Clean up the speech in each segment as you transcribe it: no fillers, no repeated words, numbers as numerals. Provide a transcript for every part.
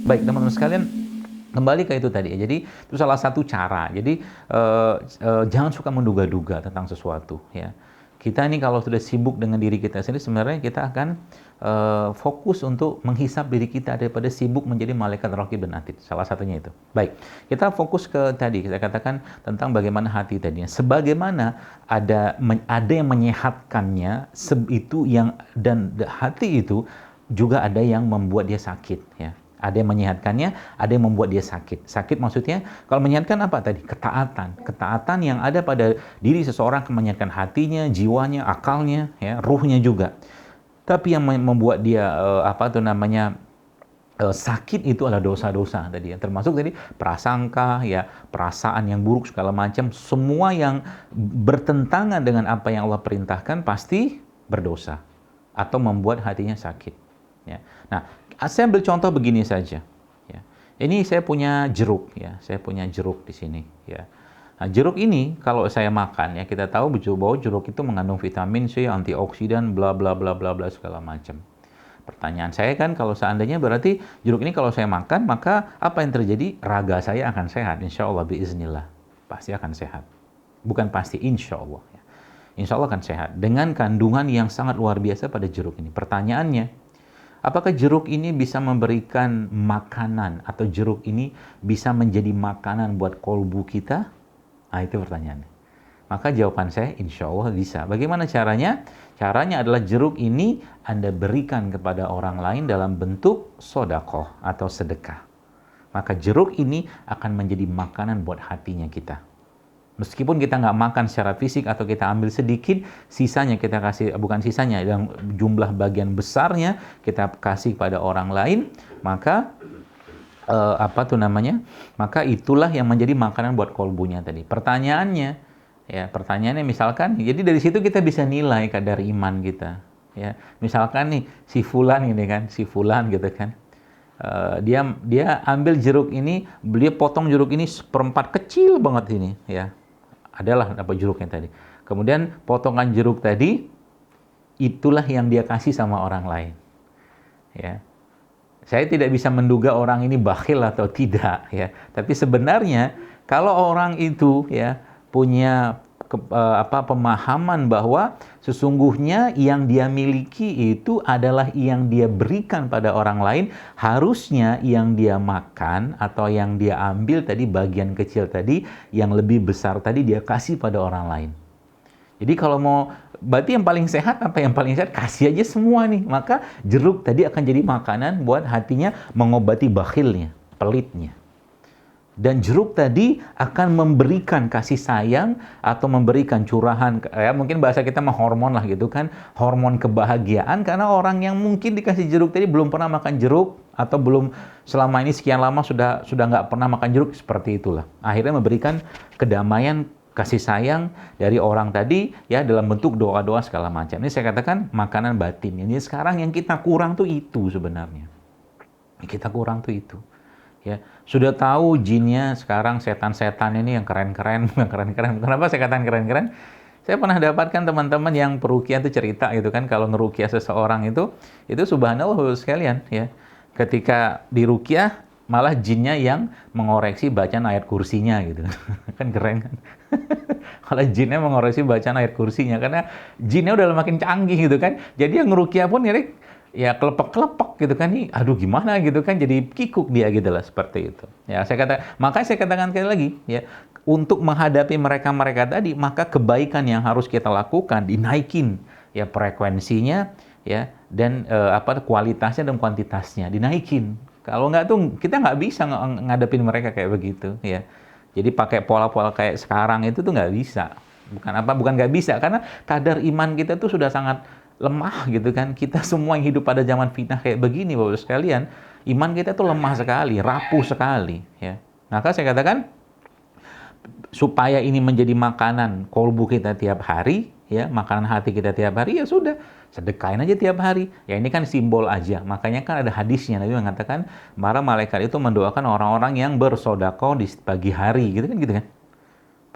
Baik, teman-teman sekalian, kembali ke itu tadi ya. Jadi itu salah satu cara. Jadi jangan suka menduga-duga tentang sesuatu ya. Kita ini kalau sudah sibuk dengan diri kita sendiri, sebenarnya kita akan fokus untuk menghisap diri kita daripada sibuk menjadi malaikat raqib dan atid. Salah satunya itu. Baik, kita fokus ke tadi, kita katakan tentang bagaimana hati tadinya. Sebagaimana ada yang menyehatkannya, itu yang, dan hati itu juga ada yang membuat dia sakit ya. Ada yang menyehatkannya, ada yang membuat dia sakit. Sakit maksudnya, kalau menyehatkan apa tadi? Ketaatan. Ketaatan yang ada pada diri seseorang akan menyehatkan hatinya, jiwanya, akalnya, ya, ruhnya juga. Tapi yang membuat dia sakit itu adalah dosa-dosa tadi ya. Termasuk tadi prasangka, ya, perasaan yang buruk segala macam, semua yang bertentangan dengan apa yang Allah perintahkan pasti berdosa atau membuat hatinya sakit. Ya. Nah, saya ambil contoh begini saja. Ya. Ini saya punya jeruk, ya. Saya punya jeruk di sini. Ya. Nah, jeruk ini kalau saya makan, ya, kita tahu bahwa jeruk itu mengandung vitamin C, antioksidan, bla bla bla bla bla segala macam. Pertanyaan saya kan, kalau seandainya berarti jeruk ini kalau saya makan, maka apa yang terjadi? Raga saya akan sehat, insya Allah, biiznillah. Pasti akan sehat. Bukan pasti, insya Allah. Ya. Insya Allah akan sehat. Dengan kandungan yang sangat luar biasa pada jeruk ini. Pertanyaannya, apakah jeruk ini bisa memberikan makanan atau jeruk ini bisa menjadi makanan buat kolbu kita? Nah, itu pertanyaannya. Maka jawaban saya, insya Allah bisa. Bagaimana caranya? Caranya adalah jeruk ini Anda berikan kepada orang lain dalam bentuk sodakoh atau sedekah. Maka jeruk ini akan menjadi makanan buat hatinya kita. Meskipun kita nggak makan secara fisik atau kita ambil sedikit, sisanya kita kasih, bukan sisanya, yang jumlah bagian besarnya kita kasih pada orang lain, maka maka itulah yang menjadi makanan buat kolbunya tadi. Pertanyaannya misalkan, jadi dari situ kita bisa nilai kadar iman kita. Ya, misalkan nih si Fulan ini kan, si Fulan gitu kan. Dia ambil jeruk ini, beliau potong jeruk ini seperempat kecil banget ini, ya. Adalah apa jeruknya tadi. Kemudian potongan jeruk tadi itulah yang dia kasih sama orang lain. Ya. Saya tidak bisa menduga orang ini bakhil atau tidak, ya. Tapi sebenarnya kalau orang itu, ya, punya pemahaman bahwa sesungguhnya yang dia miliki itu adalah yang dia berikan pada orang lain, harusnya yang dia makan atau yang dia ambil tadi, bagian kecil tadi, yang lebih besar tadi dia kasih pada orang lain. Jadi kalau mau, berarti yang paling sehat apa? Yang paling sehat kasih aja semua nih. Maka jeruk tadi akan jadi makanan buat hatinya, mengobati bakhilnya, pelitnya. Dan jeruk tadi akan memberikan kasih sayang atau memberikan curahan, ya mungkin bahasa kita mah hormon lah gitu kan, hormon kebahagiaan, karena orang yang mungkin dikasih jeruk tadi belum pernah makan jeruk atau belum selama ini sekian lama sudah nggak pernah makan jeruk, seperti itulah. Akhirnya memberikan kedamaian, kasih sayang dari orang tadi, ya, dalam bentuk doa-doa segala macam. Ini saya katakan makanan batin. Ini sekarang yang kita kurang tuh itu sebenarnya. Kita kurang tuh itu. Ya, sudah tahu jinnya sekarang, setan-setan ini yang keren-keren, yang keren-keren. Kenapa saya katakan keren-keren? Saya pernah dapatkan teman-teman yang perukiah itu cerita gitu kan, kalau ngerukiah seseorang itu subhanallah sekalian, ya. Ketika dirukiah, malah jinnya yang mengoreksi bacaan ayat kursinya gitu. Kan keren kan? Malah jinnya mengoreksi bacaan ayat kursinya, karena jinnya udah makin canggih gitu kan. Jadi yang ngerukiah pun ya kelepek-kelepek gitu kan, nih aduh gimana gitu kan, jadi kikuk dia gitu lah, seperti itu. Ya, makanya saya katakan sekali lagi, ya, untuk menghadapi mereka-mereka tadi, maka kebaikan yang harus kita lakukan dinaikin, ya, frekuensinya, ya, dan kualitasnya dan kuantitasnya dinaikin. Kalau nggak tuh kita nggak bisa ngadepin mereka kayak begitu, ya. Jadi pakai pola-pola kayak sekarang itu tuh nggak bisa. Bukan nggak bisa, karena kadar iman kita tuh sudah sangat lemah gitu kan. Kita semua yang hidup pada zaman fitnah kayak begini, Bapak sekalian, iman kita tuh lemah sekali, rapuh sekali, ya. Maka saya katakan, supaya ini menjadi makanan kolbu kita tiap hari, ya, makanan hati kita tiap hari, ya sudah, sedekahin aja tiap hari. Ya ini kan simbol aja. Makanya kan ada hadisnya, Nabi mengatakan, para malaikat itu mendoakan orang-orang yang bersedekah di pagi hari, gitu kan, gitu kan.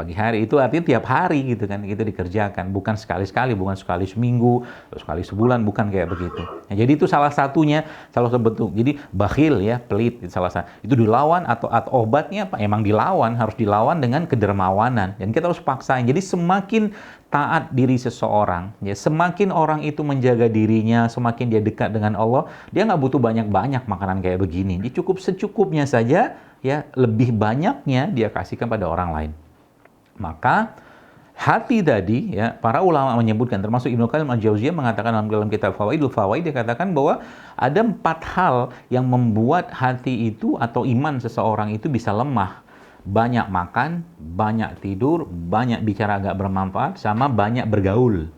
Pagi hari itu artinya tiap hari gitu kan, itu dikerjakan, bukan sekali-sekali, bukan sekali seminggu, atau sekali sebulan, bukan kayak begitu. Nah, jadi itu salah satunya, salah satu bentuk. Jadi bakhil ya, pelit, salah satu. Itu dilawan atau obatnya apa? Emang dilawan, harus dilawan dengan kedermawanan. Dan kita harus paksain. Jadi semakin taat diri seseorang, ya semakin orang itu menjaga dirinya, semakin dia dekat dengan Allah, dia nggak butuh banyak-banyak makanan kayak begini. Dia cukup secukupnya saja, ya lebih banyaknya dia kasihkan pada orang lain. Maka hati tadi, ya para ulama menyebutkan, termasuk Ibnu Qayyim al-Jauziyah mengatakan dalam kitab Fawaidul Fawaid, dia katakan bahwa ada 4 hal yang membuat hati itu atau iman seseorang itu bisa lemah. Banyak makan, banyak tidur, banyak bicara agak bermanfaat, sama banyak bergaul.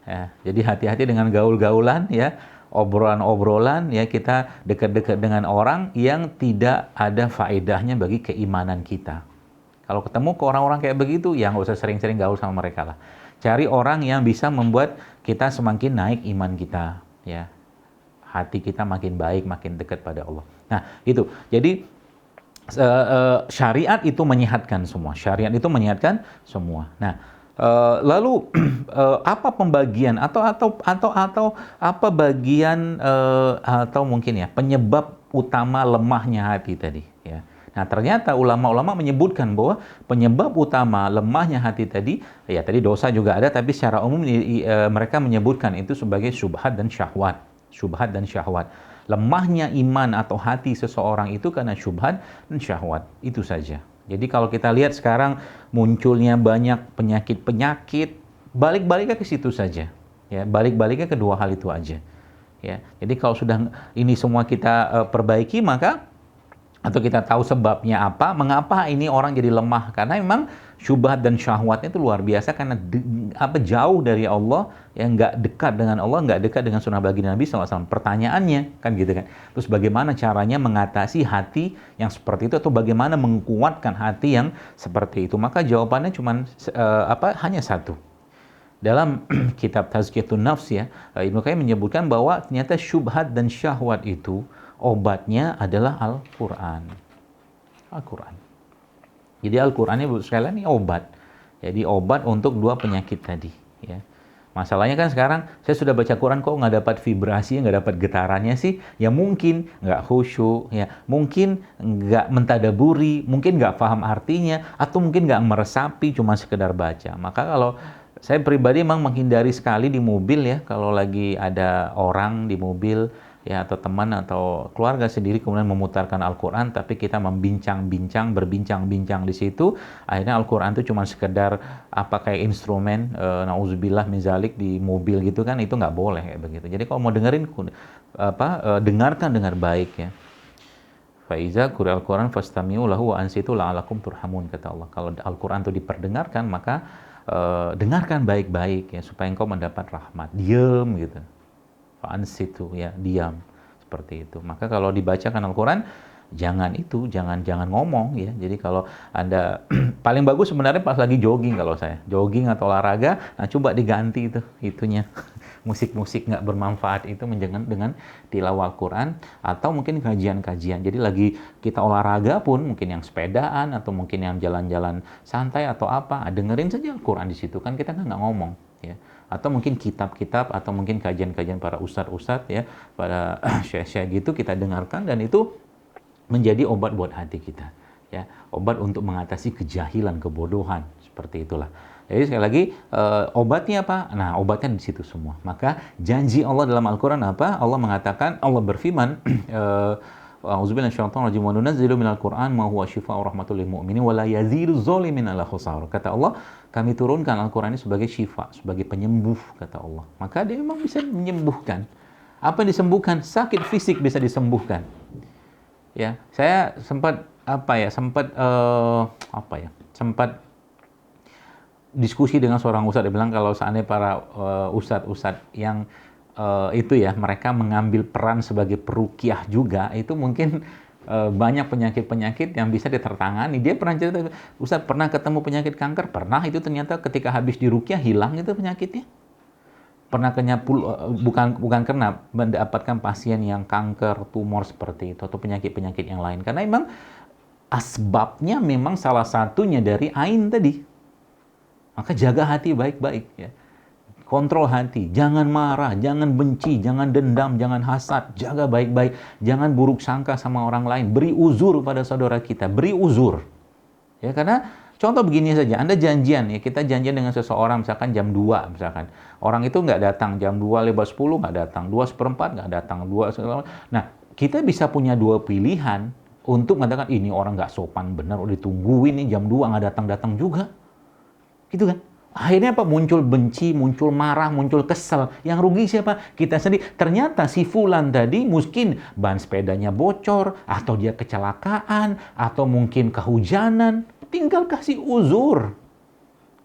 Ya, jadi hati-hati dengan gaul-gaulan, ya obrolan-obrolan, ya kita dekat-dekat dengan orang yang tidak ada faedahnya bagi keimanan kita. Kalau ketemu ke orang-orang kayak begitu, ya nggak usah sering-sering gaul sama mereka lah. Cari orang yang bisa membuat kita semakin naik iman kita, ya. Hati kita makin baik, makin dekat pada Allah. Nah, itu. Jadi syariat itu menyehatkan semua. Syariat itu menyehatkan semua. Nah, lalu apa pembagian atau apa bagian atau mungkin ya penyebab utama lemahnya hati tadi, ya. Nah, ternyata ulama-ulama menyebutkan bahwa penyebab utama lemahnya hati tadi, ya tadi dosa juga ada, tapi secara umum mereka menyebutkan itu sebagai syubhat dan syahwat. Syubhat dan syahwat. Lemahnya iman atau hati seseorang itu karena syubhat dan syahwat. Itu saja. Jadi kalau kita lihat sekarang munculnya banyak penyakit-penyakit, balik-baliknya ke situ saja. Ya, balik-baliknya ke dua hal itu aja. Ya. Jadi kalau sudah ini semua kita perbaiki, maka atau kita tahu sebabnya apa, mengapa ini orang jadi lemah, karena memang syubhat dan syahwatnya itu luar biasa, karena jauh dari Allah, yang nggak dekat dengan Allah, nggak dekat dengan sunnah baginda Nabi SAW. Pertanyaannya kan gitu kan, terus bagaimana caranya mengatasi hati yang seperti itu, atau bagaimana menguatkan hati yang seperti itu? Maka jawabannya cuma hanya satu. Dalam kitab Tazkiyatun Nafs, ya, Ibnu Qayyim menyebutkan bahwa ternyata syubhat dan syahwat itu obatnya adalah Al-Quran. Al-Quran. Jadi Al-Quran ini sekali ini obat. Jadi obat untuk dua penyakit tadi. Ya. Masalahnya kan sekarang saya sudah baca Quran kok nggak dapat vibrasi, nggak dapat getarannya sih. Ya mungkin nggak khusyuk, ya mungkin nggak mentadaburi, mungkin nggak paham artinya, atau mungkin nggak meresapi, cuma sekedar baca. Maka kalau saya pribadi memang menghindari sekali di mobil, ya kalau lagi ada orang di mobil, ya atau teman atau keluarga sendiri kemudian memutarkan Al-Quran, tapi kita berbincang-bincang di situ, akhirnya Al-Quran itu cuma sekedar kayak instrumen, na'udzubillah min zalik, di mobil gitu kan, itu nggak boleh kayak begitu. Jadi kalau mau dengerin, dengarkan dengan baik, ya. Faiza quri'al Quran fastami'u lahu wa ansitu la'alakum turhamun, kata Allah. Kalau Al-Quran itu diperdengarkan, maka dengarkan baik-baik, ya supaya engkau mendapat rahmat. Diam gitu. Ansitu, ya diam, seperti itu. Maka kalau dibacakan Al-Quran, jangan ngomong, ya. Jadi kalau Anda paling bagus sebenarnya pas lagi jogging, kalau saya jogging atau olahraga, nah coba diganti itunya musik-musik nggak bermanfaat itu dengan tilawah Al-Quran, atau mungkin kajian-kajian. Jadi lagi kita olahraga pun, mungkin yang sepedaan atau mungkin yang jalan-jalan santai atau apa, dengerin saja Al-Quran di situ, kan kita nggak ngomong, ya. Atau mungkin kitab-kitab, atau mungkin kajian-kajian para ustadz-ustadz, ya, pada syekh-syekh gitu, kita dengarkan, dan itu menjadi obat buat hati kita, ya, obat untuk mengatasi kejahilan, kebodohan, seperti itulah. Jadi sekali lagi, obatnya apa? Nah, obatnya di situ semua. Maka janji Allah dalam Al-Quran apa? Allah mengatakan, Allah berfirman, A'udzubillahi minasyaitonir rajim, wa nunazzilu minal Qur'an ma huwa syifaa'ur rahmatul lil mu'minin wa la yazidu dzalimin illa khusar. Kata Allah, kami turunkan Al-Quran ini sebagai syifa, sebagai penyembuh, kata Allah. Maka dia memang bisa menyembuhkan. Apa yang disembuhkan? Sakit fisik bisa disembuhkan. Ya, saya sempat diskusi dengan seorang ustadz. Dia bilang kalau seandainya para ustadz-ustadz yang itu, ya, mereka mengambil peran sebagai peruqyah juga, itu mungkin banyak penyakit-penyakit yang bisa ditertangani. Dia pernah cerita, Ustadz pernah ketemu penyakit kanker, pernah, itu ternyata ketika habis diruqyah hilang itu penyakitnya. Pernah bukan karena mendapatkan pasien yang kanker, tumor seperti itu, atau penyakit-penyakit yang lain, karena memang asbabnya memang salah satunya dari ain tadi. Maka jaga hati baik-baik ya. Kontrol hati, jangan marah, jangan benci, jangan dendam, jangan hasad, jaga baik-baik, jangan buruk sangka sama orang lain, beri uzur pada saudara kita, beri uzur. Ya, karena contoh begini saja, Anda janjian ya, kita janjian dengan seseorang misalkan jam 2 misalkan. Orang itu nggak datang, jam 2:10 nggak datang, 2:15 nggak datang, 2. Nah, kita bisa punya dua pilihan untuk mengatakan ini orang nggak sopan benar, udah ditungguin nih jam 2 nggak datang-datang juga. Gitu kan? Akhirnya apa? Muncul benci, muncul marah, muncul kesel. Yang rugi siapa? Kita sendiri. Ternyata si fulan tadi mungkin ban sepedanya bocor, atau dia kecelakaan, atau mungkin kehujanan. Tinggal kasih uzur.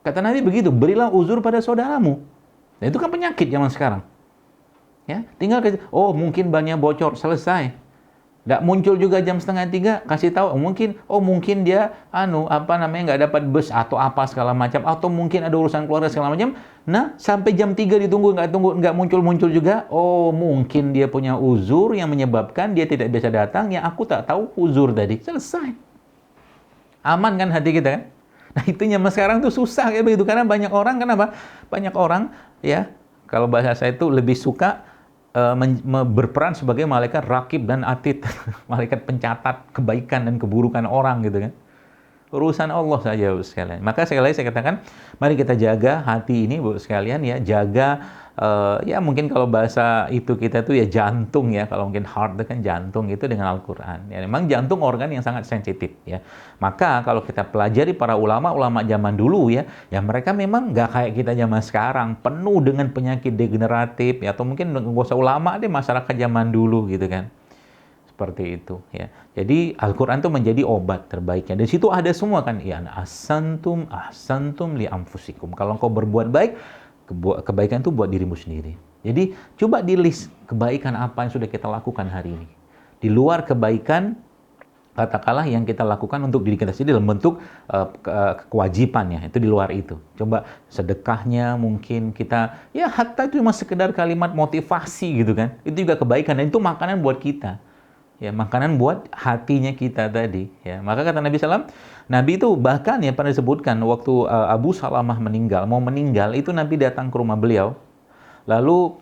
Kata Nabi begitu, berilah uzur pada saudaramu. Nah, itu kan penyakit zaman sekarang. Ya, tinggal kasih, oh mungkin bannya bocor, selesai. Nggak muncul juga jam 2:30, kasih tahu mungkin dia nggak dapat bus atau apa segala macam, atau mungkin ada urusan keluarga segala macam. Nah, sampai jam 3 ditunggu nggak muncul juga. Oh, mungkin dia punya uzur yang menyebabkan dia tidak bisa datang, yang aku tak tahu uzur tadi. Selesai. Aman kan hati kita kan? Nah, itu zaman sekarang tuh susah kayak begitu, karena banyak orang, kenapa? Banyak orang ya, kalau bahasa saya itu lebih suka berperan sebagai malaikat rakib dan atid, malaikat pencatat kebaikan dan keburukan orang gitu kan. Urusan Allah saja, Bu sekalian. Maka sekali lagi saya katakan, mari kita jaga hati ini, Bu sekalian ya, jaga ya mungkin kalau bahasa itu kita tuh ya jantung ya, kalau mungkin heart itu kan jantung, itu dengan Al-Qur'an. Ya memang jantung organ yang sangat sensitif ya. Maka kalau kita pelajari para ulama zaman dulu ya, ya mereka memang nggak kayak kita zaman sekarang, penuh dengan penyakit degeneratif ya, atau mungkin nggak usah ulama deh, masyarakat zaman dulu gitu kan. Seperti itu ya. Jadi Al-Qur'an itu menjadi obat terbaiknya. Di situ ada semua kan, ya ahsantum li anfusikum. Kalau engkau berbuat baik, kebaikan itu buat dirimu sendiri. Jadi coba di list kebaikan apa yang sudah kita lakukan hari ini. Di luar kebaikan, katakanlah yang kita lakukan untuk diri kita sendiri dalam bentuk kewajibannya, itu di luar itu. Coba sedekahnya mungkin kita, ya hatta itu cuma sekedar kalimat motivasi gitu kan. Itu juga kebaikan, dan itu makanan buat kita. Ya, makanan buat hatinya kita tadi. Ya, maka kata Nabi SAW, Nabi itu bahkan ya pernah disebutkan waktu Abu Salamah mau meninggal, itu Nabi datang ke rumah beliau. Lalu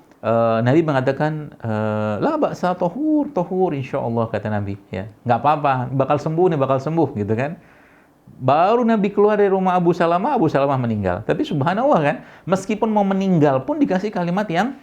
Nabi mengatakan, la ba'sa tohur, insya Allah, kata Nabi. Ya, nggak apa-apa, bakal sembuh gitu kan. Baru Nabi keluar dari rumah Abu Salamah meninggal. Tapi subhanallah kan, meskipun mau meninggal pun dikasih kalimat yang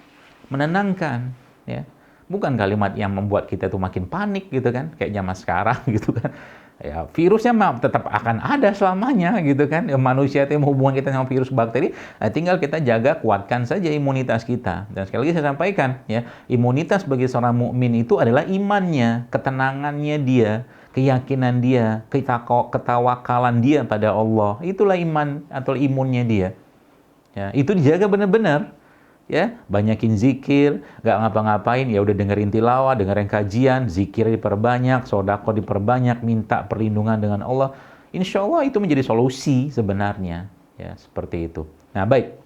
menenangkan. Ya. Bukan kalimat yang membuat kita tuh makin panik gitu kan, kayak zaman sekarang gitu kan. Ya, virusnya tetap akan ada selamanya gitu kan. Ya, manusia itu hubungan kita sama virus bakteri, tinggal kita jaga, kuatkan saja imunitas kita. Dan sekali lagi saya sampaikan ya, imunitas bagi seorang mukmin itu adalah imannya, ketenangannya dia, keyakinan dia, ketawakalan dia pada Allah. Itulah iman atau imunnya dia. Ya, itu dijaga benar-benar. Ya, banyakin zikir, nggak ngapa-ngapain, ya udah dengerin tilawah, dengerin kajian, zikir diperbanyak, sedekah diperbanyak, minta perlindungan dengan Allah. Insya Allah itu menjadi solusi sebenarnya, ya seperti itu. Nah baik,